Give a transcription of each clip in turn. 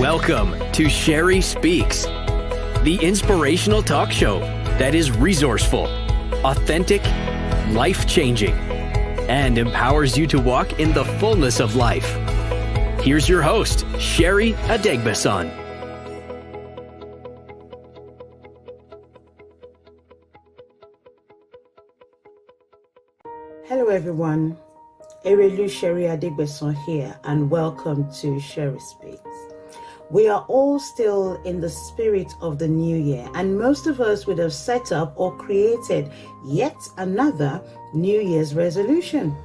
Welcome to Sherry Speaks, the inspirational talk show that is resourceful, authentic, life-changing, and empowers you to walk in the fullness of life. Here's your host, Sherry Adegbeson. Hello everyone, Erelu Sherry Adegbeson here, and welcome to Sherry Speaks. We are all still in the spirit of the new year, and most of us would have set up or created yet another New Year's resolution.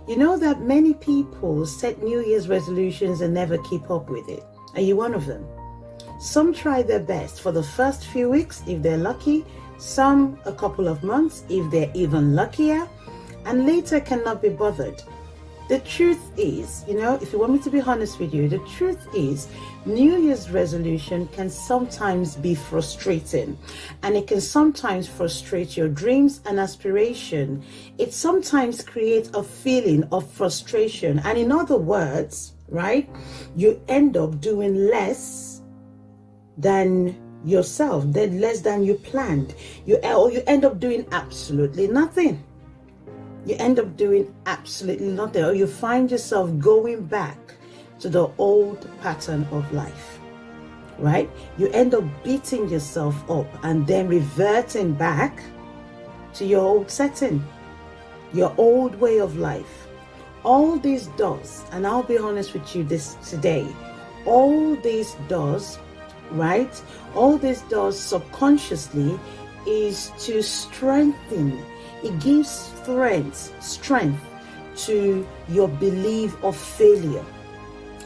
You know that many people set New Year's resolutions and never keep up with it. Are you one of them? Some try their best for the first few weeks if they're lucky, some a couple of months if they're even luckier, and later cannot be bothered. The truth is, if you want me to be honest with you, the truth is New Year's resolution can sometimes be frustrating, and it can sometimes frustrate your dreams and aspiration. It sometimes creates a feeling of frustration, and in other words, right, you end up doing less than yourself, less than you planned. You end up doing absolutely nothing. You end up doing absolutely nothing, or you find yourself going back to the old pattern of life, right? You end up beating yourself up and then reverting back to your old setting, your old way of life. All this does, and I'll be honest with you today, all this does, right? All this does subconsciously is to strengthen. It gives strength to your belief of failure,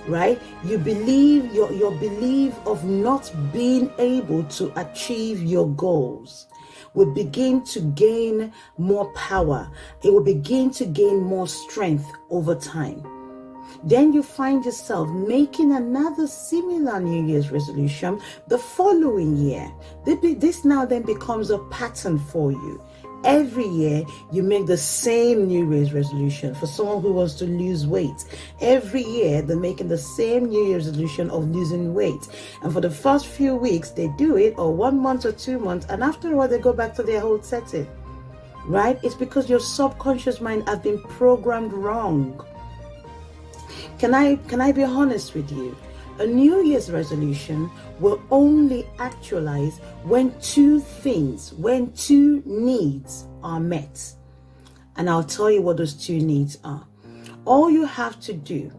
right? You believe your belief of not being able to achieve your goals will begin to gain more power. It will begin to gain more strength over time. Then you find yourself making another similar New Year's resolution the following year. This now then becomes a pattern for you. Every year, you make the same New Year's resolution. For someone who wants to lose weight, every year they're making the same New Year's resolution of losing weight. And for the first few weeks, they do it, or 1 month or 2 months, and after a while, they go back to their old setting, right? It's because your subconscious mind has been programmed wrong. Can I be honest with you? A New Year's resolution will only actualize when two needs are met. And I'll tell you what those two needs are. All you have to do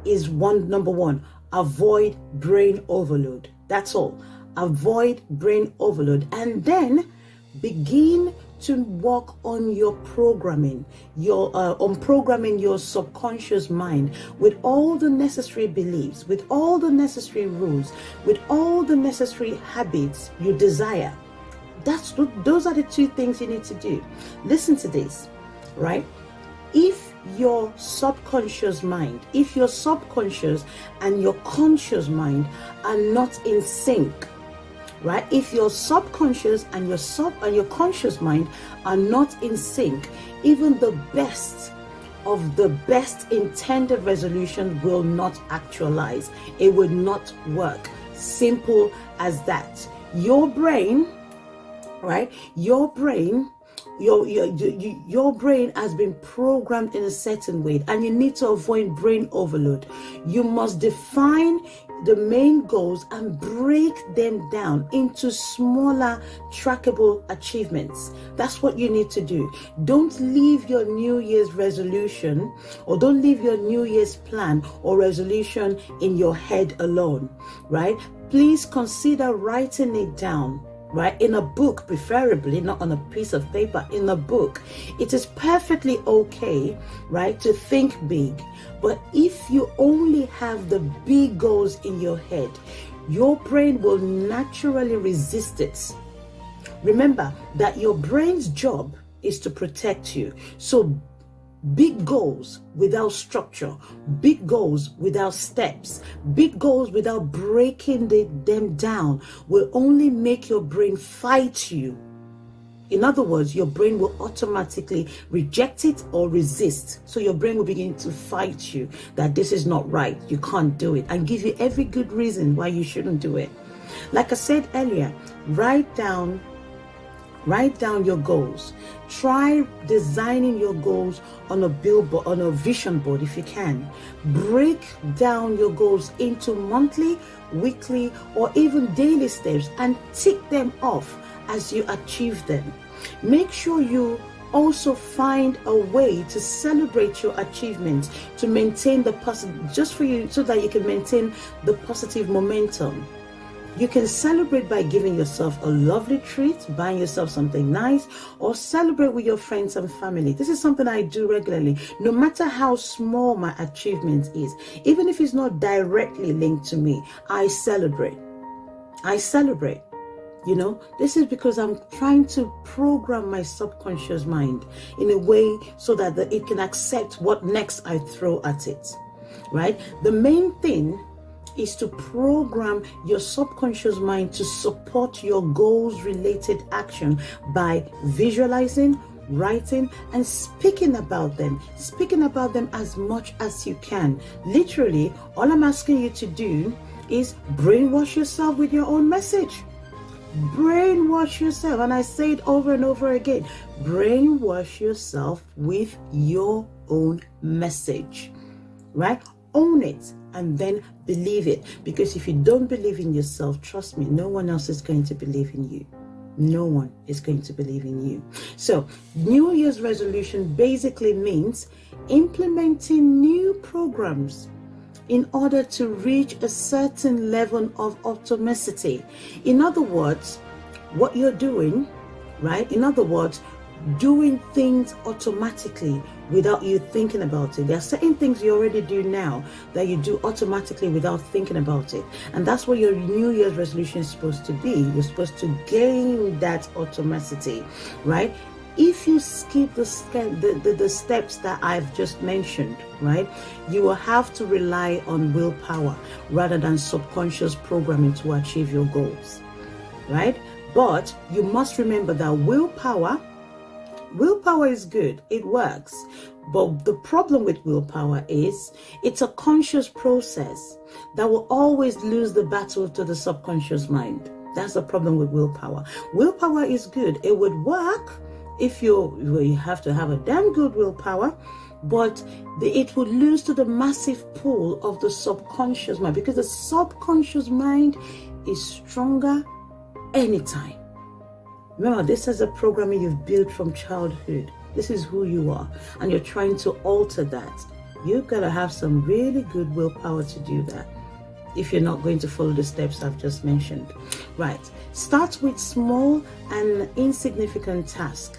is number one, avoid brain overload. That's all. Avoid brain overload, and then begin to work on your programming, on programming your subconscious mind with all the necessary beliefs, with all the necessary rules, with all the necessary habits you desire. Those are the two things you need to do. Listen to this, right? If your subconscious mind, if your subconscious and your conscious mind are not in sync, right? If your subconscious and your conscious mind are not in sync, even the best of the best intended resolution will not actualize. It will not work. Simple as that. Your brain, right? Your brain has been programmed in a certain way, and you need to avoid brain overload. You must define the main goals and break them down into smaller trackable achievements. That's what you need to do. Don't leave your New Year's resolution, or don't leave your New Year's plan or resolution in your head alone, right? Please consider writing it down, right? In a book, preferably, not on a piece of paper, in a book. It is perfectly okay, right, to think big. But if you only have the big goals in your head, your brain will naturally resist it. Remember that your brain's job is to protect you. So big goals without structure, big goals without steps, big goals without breaking them down will only make your brain fight you In other words, your brain will automatically reject it or resist. So your brain will begin to fight you that this is not right, you can't do it, and give you every good reason why you shouldn't do it. Like I said earlier, write down your goals. Try designing your goals on a billboard, on a vision board if you can. Break down your goals into monthly, weekly, or even daily steps and tick them off as you achieve them. Make sure you also find a way to celebrate your achievements, to maintain the positive, just for you, so that you can maintain the positive momentum. You can celebrate by giving yourself a lovely treat, buying yourself something nice, or celebrate with your friends and family. This is something I do regularly, no matter how small my achievement is. Even if it's not directly linked to me, I celebrate. You know, this is because I'm trying to program my subconscious mind in a way so that it can accept what next I throw at it, right? The main thing is to program your subconscious mind to support your goals related action by visualizing, writing, and speaking about them as much as you can. Literally, all I'm asking you to do is brainwash yourself with your own message. Brainwash yourself, and I say it over and over again, brainwash yourself with your own message, right? Own it and then believe it, because if you don't believe in yourself, trust me, no one else is going to believe in you. No one is going to believe in you. So New Year's resolution basically means implementing new programs in order to reach a certain level of automaticity. In other words, what you're doing, right? In other words, doing things automatically without you thinking about it. There are certain things you already do now that you do automatically without thinking about it. And that's what your New Year's resolution is supposed to be. You're supposed to gain that automaticity, right? If you skip the steps that I've just mentioned, right, you will have to rely on willpower rather than subconscious programming to achieve your goals, right? But you must remember that willpower is good, it works. But the problem with willpower is it's a conscious process that will always lose the battle to the subconscious mind. That's the problem with willpower. Willpower is good, it would work if you have to have a damn good willpower, but it would lose to the massive pull of the subconscious mind, because the subconscious mind is stronger anytime. Remember, this is a programming you've built from childhood. This is who you are, and you're trying to alter that. You've got to have some really good willpower to do that if you're not going to follow the steps I've just mentioned. Right. Start with small and insignificant tasks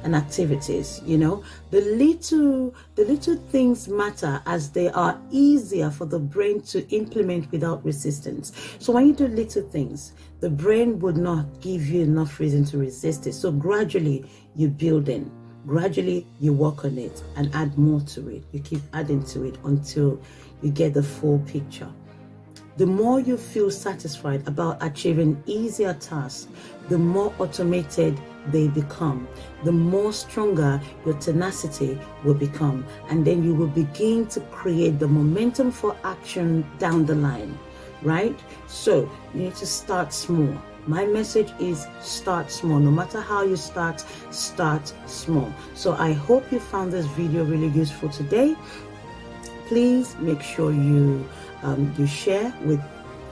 and activities. You know, the little things matter, as they are easier for the brain to implement without resistance. So when you do little things, the brain would not give you enough reason to resist it. So gradually you build in, gradually you work on it and add more to it. You keep adding to it until you get the full picture. The more you feel satisfied about achieving easier tasks, the more automated they become, the more stronger your tenacity will become, and then you will begin to create the momentum for action down the line, right? So you need to start small. My message is start small. No matter how you start small. So I hope you found this video really useful today. Please make sure you share with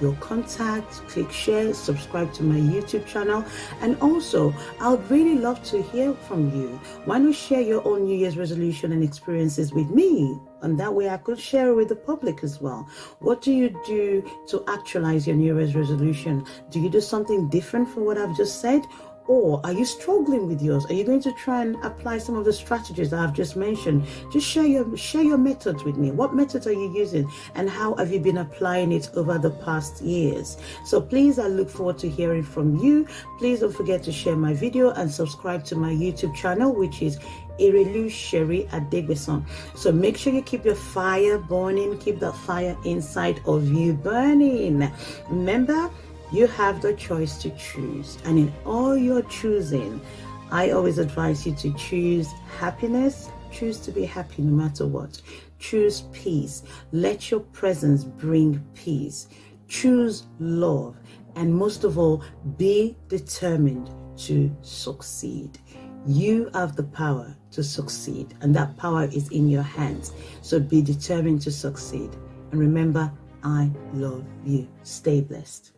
your contacts, click share, subscribe to my YouTube channel, and also I would really love to hear from you. Why not share your own New Year's resolution and experiences with me? And that way I could share it with the public as well. What do you do to actualize your New Year's resolution? Do you do something different from what I've just said? Or are you struggling with yours? Are you going to try and apply some of the strategies that I've just mentioned? Just share your methods with me. What methods are you using, and how have you been applying it over the past years? So please, I look forward to hearing from you. Please don't forget to share my video and subscribe to my YouTube channel, which is Erelu Sherry Adegbeson. So make sure you keep your fire burning, keep that fire inside of you burning. Remember, you have the choice to choose, and in all your choosing, I always advise you to choose happiness. Choose to be happy no matter what. Choose peace. Let your presence bring peace. Choose love. And most of all, be determined to succeed. You have the power to succeed, and that power is in your hands. So be determined to succeed. And remember, I love you. Stay blessed.